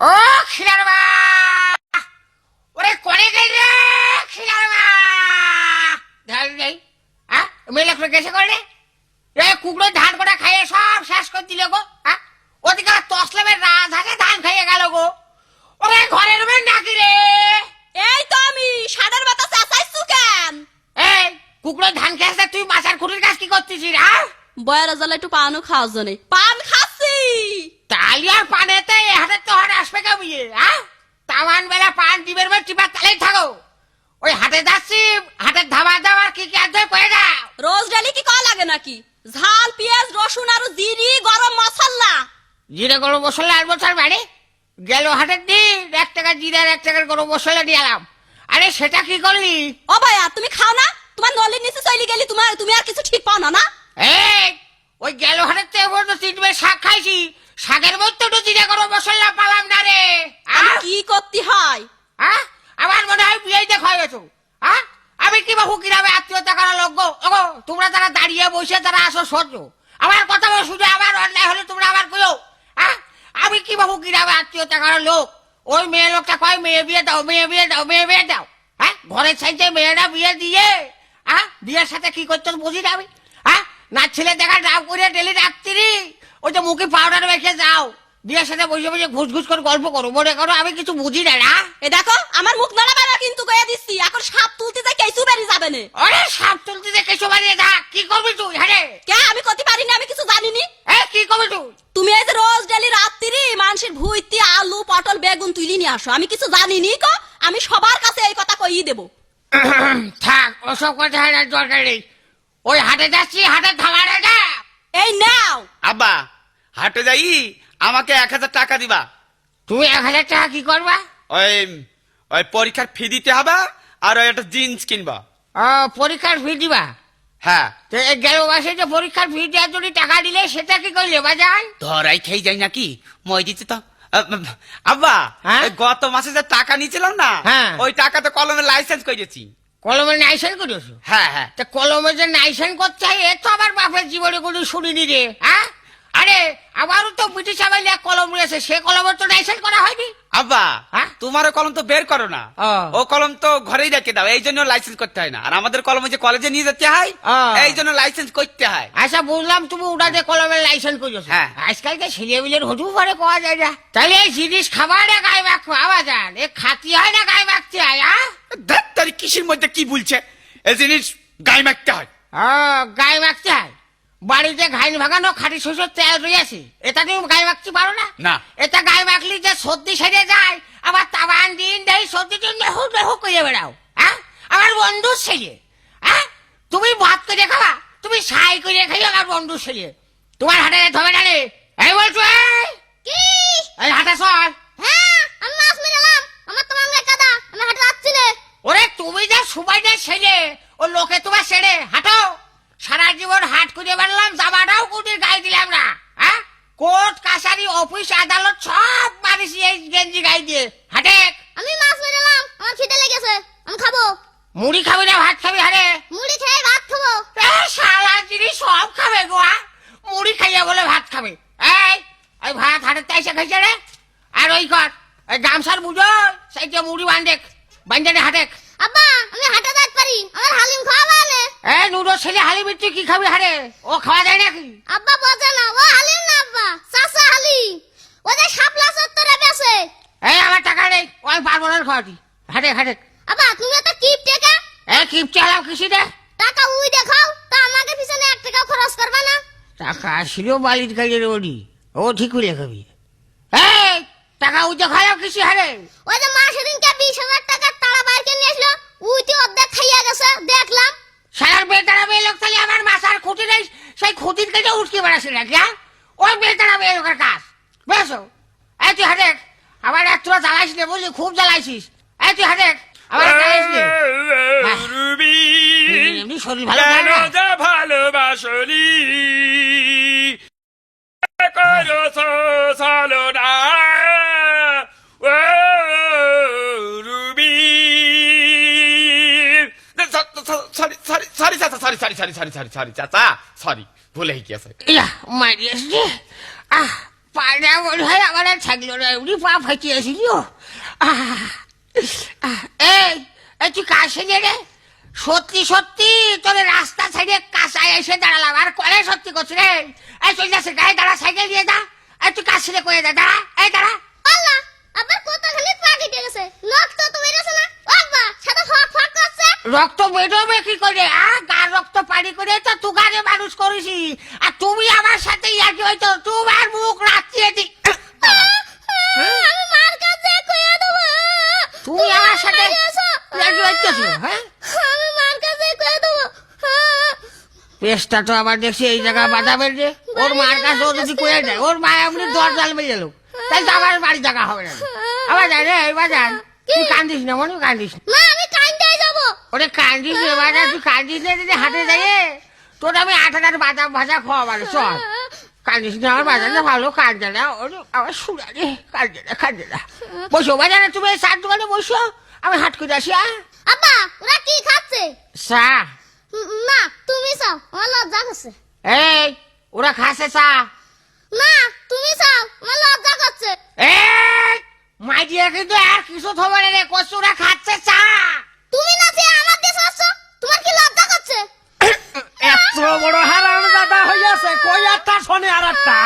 ও খিলার মা, ওরে করে গেল রে খিলার মা, ধান নেই। হ্যাঁ মেয়ে লোক গেছে করলে কুকুরের ধান কটা খাইয়ে সব শেষ করে দিলে গো। হ্যাঁ ওদিকে তসলামের রাজহাঁসে ধান খাইয়ে গেল গো। ওরে ঘরের মেয়ে নাকি রে? এই তো আমি সাড়ের বাতা চাচাইছু কেন? এই কুকুরের ধান খেয়েছে, তুই মাছের খুঁটির কাজ কি করতেছিস? হ্যাঁ বয়ের জ্বালা একটু পানও খাওয়ার জন্য পান খাচ্ছি। তালি আর পানেতে হাতে তো হাট আসবে কামিয়ে। হ্যাঁ তামান বেলা পান ডিবের মেয়ে টিপা তালেই থাকো। ওই হাটে যাচ্ছি, হাটের ধাবা দাবার কি কি আদর করে দাও। রোজ ডেলি কি কল লাগে নাকি? ঝাল পেঁয়াজ রসুন আর জিরি গরম মশলা। জিরে গরম মশলা আর বছর বাড়ি গেল হাটের দিন 1 টাকা জিরে আর 1 টাকার গরম মশলা দিয়ে এলাম। আরে সেটা কি করলি? ও ভাইয়া তুমি খাও না? তোমার নলির নিচে চলে গেলি, তুমি আর কিছু ঠিক পাও না না? এই ওই গেল হাটের থেকে বলতো 3 বের শাক খাইছি, শাকের মধ্যে তো জিরে গরম মশলা পালাম না রে। আমি কি করতে হয়? আমার মনে হয় বিয়ে দেখো গেছো। আমি কি বাবু কিরামে আত্মীয়তা করা লোক গো। ওগো তোমরা তারা দাঁড়িয়ে বসে তারা আসো সহ্য, আমার কথা বলে শুনে আমার অন্যায় হলে তোমরা আবার কইও। আমি কি বাবু কিরামে আত্মীয়তা করা লোক। ওই মেয়ে লোকটা কয় মেয়ে বিয়ে দাও, মেয়ে বিয়ে দাও, মেয়ে বিয়ে দাও। ঘরের সাইডে মেয়েরা বিয়ে দিয়ে বিয়ের সাথে কি করতো বুঝি না আমি। না ছেলে দেখা ডাব করে ডেলি রাত্রি ওই যে মুখে পাউডার মেখে যাও, বিয়ের সাথে বসে বসে ঘুষ ঘুষ করে গল্প করো, মনে করো আমি কিছু বুঝি না। এ দেখো আমার মুখ নাড়াবে না কিন্তু কয়ে দিচ্ছি, এখন সাপ তুলতে যাই কেসু বেরিয়ে যাবে না। আরে সাপ তুলতে যে কেসু বানিয়ে থাক, কি করবি তুই? হ্যাঁ কে আমি করতে পারি না, আমি কিছু জানিনি। কি করবি তুই? তুমি এই যে রোজ ডেলি রাত্রি মানুষের ভুইতি আলু পটল বেগুন তুলি নিয়ে আসো, আমি কিছু জানিনি কো। আমি সবার কাছে এই কথা কইই দেবো। থাক ওসব কথা দরকার নেই। ওই হাটে যাচ্ছি, হাটের ধামারে যা। এই নাও আব্বা, হাটে যাই আমাকে 1000 টাকা দিবা। তুমি 1000 টাকা কি করবা? ওই ওই পরীক্ষার ফি দিতে হবে আর ওই একটা জিন্স কিনবা। পরীক্ষার ফি দিবা? হ্যাঁ। তো গেল মাসে যে পরীক্ষার ফি দেওয়ার জন্য টাকা দিলে সেটা কি করলে বাজার? ধরাই খেয়ে যাই নাকি, মই দিচ্ছি তো। আব্বা ওই গত মাসে যে টাকা নিয়েছিলাম না, ওই টাকাতে কলমের লাইসেন্স করেছি। কলমের নাইসেন করেছো? হ্যাঁ হ্যাঁ। তা কলমে যে নাইসেন করতে হয় এ তো আমার বাপের জীবনে কোনো শুনিনি রে। আরে আমারও তো ব্রিটিশ আমলে এক কলম রয়েছে, সে কলমের তো নাইসেন করা হয়নি। আব্বা তোমার কলম তো বের করো না, ও কলম তো ঘরেই রেখে দাও, এই জন্য লাইসেন্স করতে হয় না। আর আমাদের কলম যে কলেজে নিয়ে যেতে হয়, এই জন্য লাইসেন্স করতে হয়। আচ্ছা বুঝলাম, তুমি ওটাতে কলমের লাইসেন্স করেছো। হ্যাঁ। আজকালকে ছেলেমিলের হজু পারে পাওয়া যায় না। তাহলে এই জিনিস খাবার না গায়ে মাখো আবাজান, এ খাতি হয় না গায়ে মাখতে হয়? তার কিসের মধ্যে কি বলছে? এই জিনিস গায়ে মাখতে হয়। গায়ে মাখতে হয়? বাড়িতে ঘাইন ভাঙানো খাঁটি শস্যের তেল রয়েছে, এটা তুমি গায়ে মাখতে পারো না? না। এটা গায়ে মাখলি যে সর্দি সেরে যায়, আবার তাবান দিন দেয় সর্দিতে নেহু নেহু করে বেড়াও। আমার বন্ধুর ছেলে, তুমি ভাত করে খাবা, তুমি সাই করে খাইও আমার বন্ধুর ছেলে। তোমার হাটে ধবে না রে? এই বলছো কি এই হাটে চল। হ্যাঁ আমি মাছ মেরেলাম, আমার তো মাংলা কাদা, আমি হাটে যাচ্ছি না। ওরে তুমি যে সুবাইদের ছেলে, ও লোকে তোমার ছেড়ে হাঁটো। সারা জীবন হাট করে বেড়ালাম, জামাটাও কুটির গায়ে দিলাম না। কোর্ট কাছারি অফিস আদালত সব মারিছি এই গেঞ্জি গায়ে দিয়ে। হাটে আমি মাছ মেরেলাম, আমার খিদে লেগেছে, আমি খাবো। মুড়ি খাবি না ভাত খাবি? হারে মুড়ি খেয়ে ভাত খাবো। সারা জিনিস সব খাবে গো। মুড়ি খাইয়া বলে ভাত খাবে? এই ভাত হাটের তাইসে খাইছে রে। আর ওই কর এই গামছার বুঝো সেইটা মুড়ি বান্ধে হাটে। আব্বা আমি হাটে যাইতে পারি, আমার হালিম খাওয়াবা না? নুডো ছেলে হালিম তুই কি খাবি? হারে ও খাওয়া যায় নাকি? আব্বা বোঝে না, ও হালিম না আব্বা, চাচা হালিম, ও যে শাপলা চত্বরে বেচে। আমার টাকা নেই, ওই পারবো না খাওয়াটি। হাটে হাটে। আব্বা তুমি তো কিপ টাকা কিপটে হলাম কিসি রে? টাকা উই দেখাও, তা আমাকে পিছনে 1 টাকা খরচ করবা না? টাকা ছিল বালির কাজে ওডি, ও ঠিক করে খাবি। টাকা উই দেখালাম কিসি? হারে ওই যে মা সেদিনকে 20,000 টাকা তাড়া বাইরে নিয়ে আসলো, উইটি অর্ধেক খাইয়া গেছে দেখলাম। সারার বেতারা মেয়ে লোক তাহলে আমার মাথার খুঁটি নেই, সেই খুঁটির কাজে উঠকে বেড়াচ্ছে নাকি? ওই বেতারা মেয়ে লোকের কাজ বেশো। তুই হাটে, আমার এক তোরা জ্বালাইস নে বুঝলি, খুব জ্বালাইছিস। তুই হাটে আমার জ্বালাইস নে। রুবি এমনি শরীর ভালো না। ভালোবাসলি রুবি সরি চাচা, সরি ভুলে গিয়েছে। মারিয়াস রে। পায়না মনে হয় আমার আর থাকলো না, এমনি পা ফাটিয়েছিল। এই তুই কাছে নে রে, সত্যি সত্যি তোর রাস্তা সাইডে কাঁচায় এসে দাঁড়ালাম আর কলে সত্যি করছি রে। এই চলে যাচ্ছে গায়ে দাঁড়া, সাইকেল দিয়ে দা। এই তুই কাছে করে দা, দাঁড়া, এই দাঁড়া। আল্লাহ আবার কত খালি পা কেটে গেছে, রক্ত তো বেরোছে না। আব্বা সাদা ফক ফক করছে। রক্ত বেরোবে কি করে? গার রক্ত পানি করে তো তুগারে মানুষ করেছি, আর তুমি আমার সাথে ইয়াকি হয়তো তোমার মুখ রাখিয়ে দি। আমি মার কাছে কইয়া দেব। তুমি আমার সাথে ইয়াকি হইতেছো? হ্যাঁ, আমি মার কাছে কইয়া দেব। পেশটা তো আবার দেখছি এই জায়গা বাধা বেরছে। ওর মার কাছে ও যদি কয়ে দেয়, ওর মা এমনি দরজাল মেরে গেল, তাই তো আমার বাড়ি জায়গা হবে না। আবার যাই রে, এবার যান। তুই কান্দিস না, মনে কান্দিস না। মা আমি কাইন্দাই যাব। ওরে কান্দিস রে বাজা, তুই কান্দিস না, যদি হাটে যাই তোর আমি 8 বাদাম ভাজা খাওয়াবারে। চল, কান্দিস না, আমার বাজারে ভালো কান্দে না। ওরে আমার শুনা রে, কান্দে না। বসো বাজারে, তুমি এই চার দোকানে বসো, আমি হাট করে আসি। আব্বা ওরা কি খাচ্ছে? চা। না তুমি চাও, আমার লজ্জা করছে। এই ওরা খাসে চা। না তুমি চাও, আমার লজ্জা করছে। এই মাই দিয়ে কিন্তু আর কিছু থবে না রে, কচুরা খাচ্ছে চা। তুমি না যে আমার দেশ আসছো, তোমার কি লজ্জা করছে? এত বড় হারাম দাদা হইয়াছে, কই একটা শোনে আর একটা।